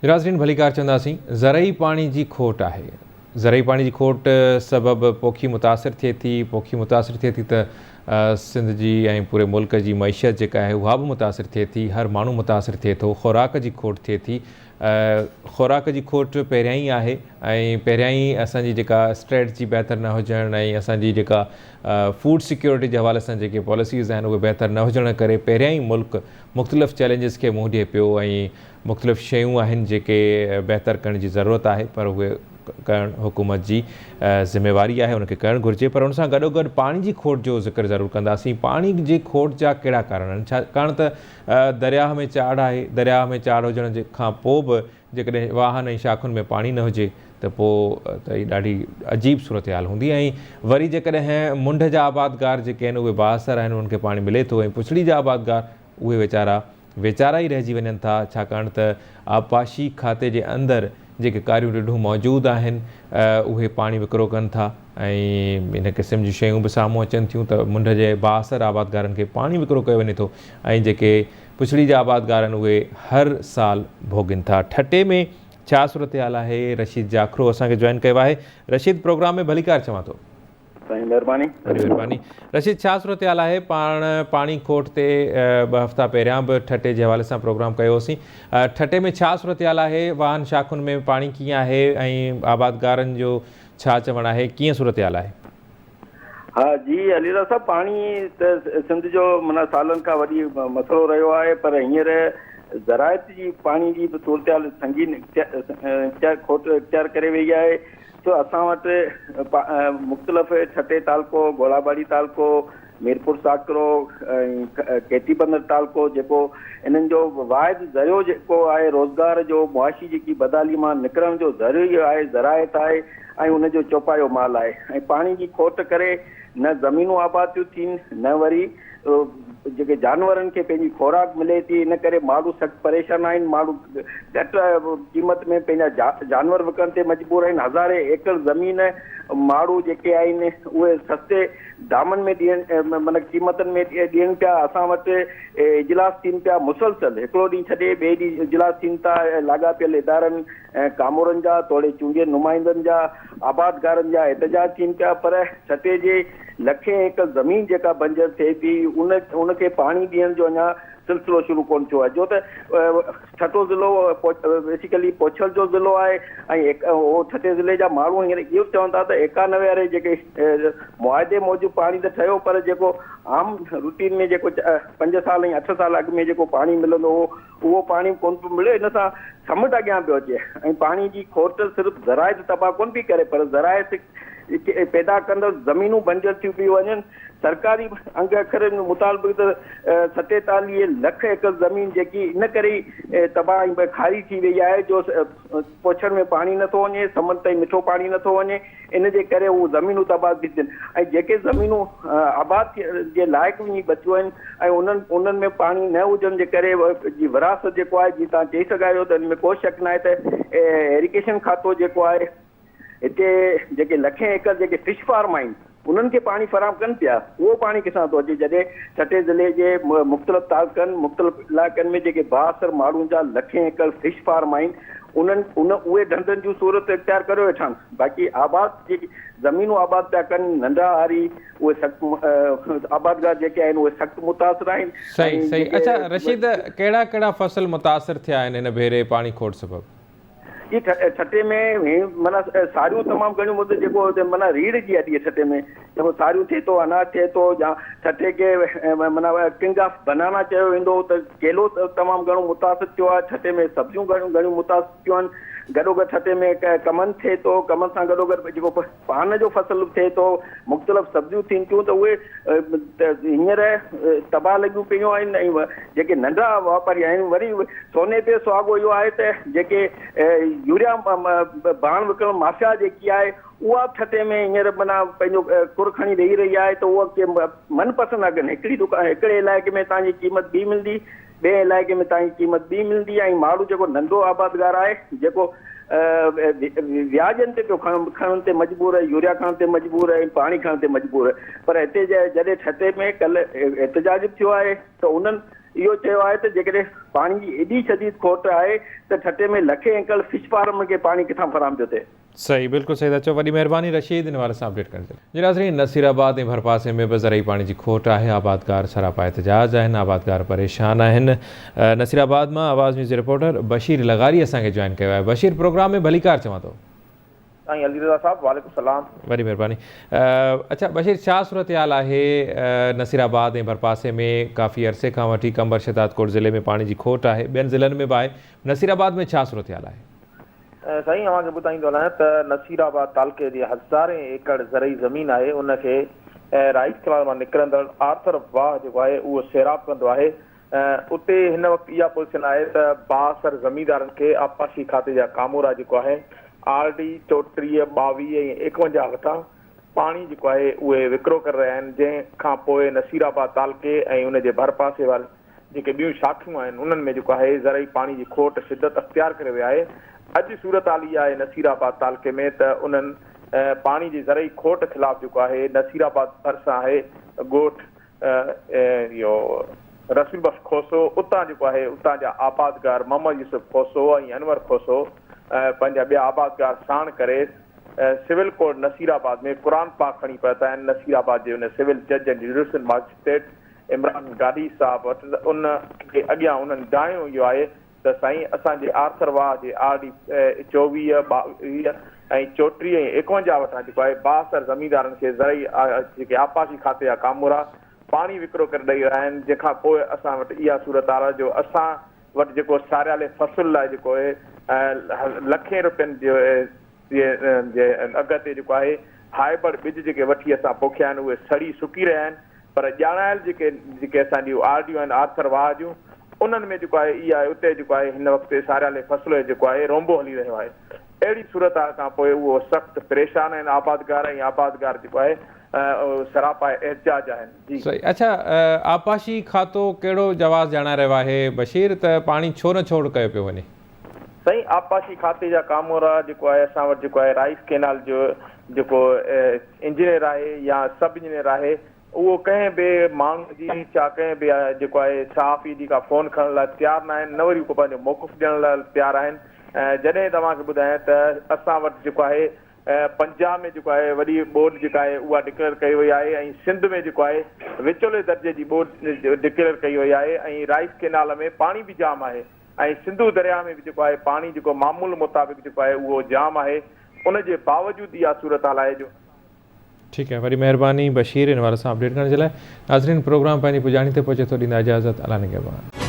नाज़रीन भलीकार चवंदासीं ज़रई पाणी जी खोट आहे। ज़रई पाणी जी खोट सबबि पोखी मुतासिर थिए थी त सिंध जी ऐं पूरे मुल्क जी मईशत जेका आहे उहा बि मुतासिर थिए थी। हर माण्हू मुतासिर थिए थो। ख़ुराक जी खोट थिए थी। ख़ुराक जी खोट पहिरियां ई आहे ऐं पहिरियां ई असांजी जेका स्ट्रेटजी बहितर न हुजण ऐं असांजी जेका फूड सिक्योरिटी जे हवाले सां जेके पॉलिसीज़ आहिनि उहे बहितर न हुजण करे पहिरियां ई मुल्क मुख़्तलिफ़ चैलेंजिस खे मुंहुं ॾिए पियो ऐं मुख़्तलिफ़ शयूं आहिनि जेके बहितर करण जी ज़रूरत आहे, पर उहे करणु हुकूमत जी ज़िम्मेवारी आहे, उनखे करणु घुरिजे। पर उन सां गॾोगॾु पाणी जी खोट जो ज़िक्र ज़रूरु कंदासीं। पाणी जी खोट जा कहिड़ा कारण आहिनि? छाकाणि त दरियाह में चाढ़ आहे। दरियाह में चाढ़ हुजण खां पोइ बि जेकॾहिं वाहन ऐं शाखुनि में पाणी न हुजे त पोइ त हीअ ॾाढी अजीब सूरत हाल हूंदी। ऐं वरी जेकॾहिं मुंड जा आबादगार जेके आहिनि उहे बाअसर आहिनि, उन्हनि खे पाणी मिले थो ऐं पुछड़ी जा आबादगार उहे वेचारा ई रहिजी वञनि था, छाकाणि त आबपाशी खाते जे अंदरि जेके कारियूं ॾिढूं मौजूदु आहिनि उहे पाणी विकिरो कनि था ऐं इन क़िस्म जी शयूं बि साम्हूं अचनि थियूं त मुंड जे बाअसर आबादगारनि खे पाणी विकिरो कयो वञे थो ऐं जेके पुछड़ी जा आबादगार आहिनि उहे हर साल भोॻनि था। ठटे में छा सूरत हाल आहे? रशीद जाखरो असांखे जॉइन कयो आहे। रशीद, प्रोग्राम में भलीकार चवां थो। साईं महिरबानी। रशीद, छा सूरत हाल आहे? पाणी खोट ते 2 हफ़्ता पहिरियां बि ठटे जे हवाले सां प्रोग्राम कयोसीं। ठटे में छा सूरत हाल आहे? वाहन शाखुनि में पाणी कीअं आहे ऐं आबादगारनि जो छा चवणु आहे? कीअं सूरत हाल आहे? हाँ जी अलीरा साहब, पाणी त सिंध जो माना सालनि खां वॾी मसइलो रहियो आहे, पर हींअर ज़रायत जी पाणी जी बि सूरत हाल संगीन खोट इख्तियार करे वई आहे। तो असां वटि मुख़्तलिफ़ ठटे तालको, गोलाबाड़ी तालको, मीरपुर साकरो ऐं केटी बंदर तालको जेको इन्हनि जो वाहिद ज़रियो जेको आहे रोज़गार जो मुआशी जेकी बदाली मां निकिरण जो ज़रियो आहे, ज़रायत आहे ऐं उनजो चौपायो माल आहे। ऐं पाणी जी खोट करे न ज़मीनूं आबाद थियूं थियनि, न वरी जेके जानवरनि खे पंहिंजी ख़ुराक मिले थी। इन करे माण्हू सख़्तु परेशान आहिनि। माण्हू घटि क़ीमत में पंहिंजा जानवर विकण ते मजबूर आहिनि। हज़ारे एकड़ ज़मीन माण्हू जेके आहिनि उहे सस्ते दामनि में ॾियनि, माना क़ीमतनि में ॾियनि पिया। असां वटि इजलास थियनि पिया मुसलसल, हिकिड़ो ॾींहुं छॾे ॿिए ॾींहुं इजलास थियनि था लाॻापियल इदारनि कामोरनि जा, तोड़े चूंडियल नुमाइंदनि जा, आबादगारनि जा एहतजाज थियनि पिया। पर छटे जे लखे एकड़ ज़मीन जेका बंजर थिए थी उनखे पाणी ॾियण जो अञा सिलसिलो शुरू कोन थियो आहे, जो त छठो ज़िलो बेसिकली पोछल जो ज़िलो आहे ऐं उहो छठे ज़िले जा माण्हू हींअर इहो चवनि था त 91 वारे जेके मुआदे मूजिबि पाणी त ठहियो, पर जेको आम रूटीन में जेको 5 साल ऐं 8 साल अॻु में जेको पाणी मिलंदो हो उहो पाणी कोन पियो मिले। इन सां समुंड अॻियां पियो अचे ऐं पाणी जी खोट सिर्फ़ु ज़रायत तबाह कोन पई करे, पर ज़रायत पैदा कंदड़ ज़मीनूं बंजर थियूं पई वञनि। सरकारी अंग अखर मुताबिक़ त 47 लख एकड़ ज़मीन जेकी इन करे ई तबाह ऐं खारी थी वई आहे, जो पोछण में पाणी नथो वञे, समुंड ताईं मिठो पाणी नथो वञे। इन जे करे उहे ज़मीनूं तबाह थी थियनि ऐं जेके ज़मीनूं आबाद जे लाइक़ु वञी बचियूं आहिनि ऐं उन्हनि में पाणी न हुजण जे करे जी विरासत जेको आहे, जीअं तव्हां चई सघायो त हिन में को शक न आहे त इरिगेशन खातो जेको आहे हिते जेके लखे एकड़ जेके फिश फार्म आहिनि उन्हनि खे पाणी फराहम कनि पिया, उहो पाणी किथां थो अचे? जॾहिं छठे ज़िले जे मुख़्तलिफ़ तालुक़नि मुख़्तलिफ़ इलाइक़नि में जेके बाअसर माण्हुनि जा लखे एकड़ फिश फार्म आहिनि उहे धंधनि जूं सूरत इख्तियार करे वेठा आहिनि। बाक़ी आबाद जेकी ज़मीनूं आबाद पिया कनि नंढा हारी उहे सख़्तु आबादगार जेके आहिनि उहे सख़्तु मुतासिर आहिनि। सही। अच्छा रशीद, कहिड़ा फसल मुतासिर थिया आहिनि हिन भेरे पाणी खोट सबबि? जी छटे में माना सारियूं तमामु घणियूं मुद्दे जेको माना रीढ़ जी हॾी छटे में जेको सारियूं थिए थो, अनाज थिए थो, या छटे खे माना किंग ऑफ बनाना चयो वेंदो, त केलो तमामु घणो मुतासिर थियो आहे। छटे में सब्जियूं घणियूं मुतासिर थियूं आहिनि। गॾोगॾु छटे में कमन थिए थो, कमन सां गॾोगॾु जेको पान जो फसल थिए थो, मुख़्तलिफ़ सब्जियूं थियनि थियूं, त उहे हींअर तबाह लॻियूं पियूं आहिनि। ऐं जेके नंढा वापारी आहिनि वरी सोने ते सुहागो इहो आहे त जेके यूरिया बाण विकिणण माफ़िया जेकी आहे उहा छटे में हींअर माना पंहिंजो कुर खणी वेही रही आहे, त उहा के मनपसंदि अघनि हिकिड़ी दुकान हिकिड़े इलाइक़े में तव्हांजी क़ीमत ॿी मिलंदी, ॿिए इलाइक़े में तव्हांजी क़ीमत ॿी मिलंदी। ऐं माण्हू जेको नंढो आबादगार आहे जेको व्याजनि ते पियो खणण ते मजबूर आहे, यूरिया खणण ते मजबूर आहे, पाणी खणण ते मजबूर आहे। पर हिते जॾहिं छटे में कल्ह एहतजाज थियो आहे त उन्हनि इहो चयो आहे त जेकॾहिं पाणी जी एॾी शदीद खोट आहे त ठटे में लखे एकड़ फिश फार्म खे पाणी किथां फराहम पियो थिए। सही, बिल्कुलु सही था चओ। वॾी महिरबानी रशीद इन वारे सां अपडेट करण जे लाइ। नाज़रीन, नसीराबाद ऐं भरपासे में बि ज़रई पाणी जी खोट आहे। आबादकार सरापा एहतिजाज आहिनि, आबादकार परेशान आहिनि। नसीराबाद मां आवाज़ न्यूज़ रिपोर्टर बशीर लगारी असांखे जॉइन कयो आहे। बशीर, प्रोग्राम में भलीकार चवां थो। साईं अली रज़ा साहब, वालेकुम सलाम। वॾी महिरबानी। अच्छा बशीर, छा सूरत हाल आहे नसीराबाद ऐं भरपासे में? काफ़ी अरसे खां वठी कंबर शहदादकोट ज़िले में पाणी जी खोट आहे, ॿियनि ज़िलनि में बि आहे। नसीराबाद में छा सूरत हाल आहे? साईं अवांखे ॿुधाईंदो आहियां त नसीराबाद तालुके जी हज़ारे एकड़ ज़रई ज़मीन आहे, उनखे राइस कनाल मां निकिरंदड़ आर्थर वाह जेको आहे उहो सैराब कंदो आहे। उते हिन वक़्तु इहा पोज़ीशन आहे त 62 ज़मीनदारनि खे आपाशी खाते जा कामोरा जेको आहे RD 34, 22 ऐं 51 वटां पाणी जेको आहे उहे विकिरो करे रहिया आहिनि, जंहिंखां पोइ नसीराबाद तालुके ऐं उनजे भरपासे वारे जेके ॿियूं शाखियूं आहिनि उन्हनि में जेको आहे ज़रई पाणी जी खोट शिदत अख़्तियार करे विया आहे। अॼु सूरत हाल इहा आहे नसीराबाद तालुके में त उन्हनि पाणी जी ज़रई खोट ख़िलाफ़ जेको आहे नसीराबाद भरिसां आहे ॻोठ इहो रसूल बख्श खोसो, उतां जेको आहे उतां जा आबादगार मोहम्मद यूसुफ खोसो ऐं अनवर खोसो पंहिंजा ॿिया आबादगार साण करे सिविल कोर्ट नसीराबाद में क़ुरान पाक खणी पहुता आहिनि। नसीराबाद जे उन सिविल जज एंड जुडिशल मजिस्ट्रेट इमरान गादी साहब वटि उन खे अॻियां उन्हनि ॾाहियो इहो आहे त साईं असांजे आर्थर वाह जे RD 24, 22 ऐं 34 ऐं 51 वटां जेको आहे 62 ज़मीनदारनि खे ज़रई जेके आपाशी खाते जा कामोरा पाणी विकिरो करे ॾेई रहिया आहिनि, जंहिंखां पोइ असां वटि इहा सूरत हाल जो असां वटि जेको सारियाले फ़सुल लाइ जेको आहे लखें रुपयनि जे अघ ते जेको आहे हाइब्रिड ॿिज जेके वठी असां पोखिया आहिनि उहे सड़ी सुकी रहिया आहिनि, पर ॼाणायल जेके असांजियूं RDO आहिनि आर्थर वाह जूं उन्हनि में जेको आहे इहा उते जेको आहे हिन वक़्तु सारियाले फ़सुल जेको आहे रोंबो हली रहियो आहे। अहिड़ी सूरत खां पोइ उहो सख़्तु परेशान आहिनि आबादगार, ऐं आबादगार जेको आहे सरापा एहतिजाज आहिनि। जी अच्छा, आपाशी खातो कहिड़ो जवाज़ ॼाणाए रहियो आहे बशीर त पाणी छो न छोड़ कयो पियो वञे? साईं आपाशी खाते जा कामोरा जेको आहे असां वटि जेको आहे राइस केनाल जो जेको इंजीनियर आहे या सब इंजीनियर आहे उहो कंहिं बि माण्हू जी या कंहिं बि जेको आहे सहाफ़ी जी का फ़ोन खणण लाइ तयारु न आहिनि, न वरी को पंहिंजो मौक़ुफ़ ॾियण लाइ तयारु आहिनि। जॾहिं तव्हांखे ॿुधायां त असां वटि जेको आहे पंजाब में जेको आहे वॾी ॿोॾि जेका आहे उहा डिक्लेयर कई वई आहे, ऐं सिंध में जेको आहे विचोले दर्जे जी ॿोॾि डिक्लेयर कई वई आहे, ऐं राइस केनाल में पाणी बि जाम आहे, ऐं सिंधू दरिया में बि जेको आहे पाणी जेको मामूल मुताबिक़ जेको आहे उहो जाम आहे। उनजे बावजूदि इहा सूरत हाल आहे जो। ठीकु आहे, वरी महिरबानी बशीर इन वारे सां अपडेट करण जे लाइ। नाज़रीन, प्रोग्राम पंहिंजी पुॼाणी ते पहुचे थो, ॾींदा इजाज़त। अला निगहबान।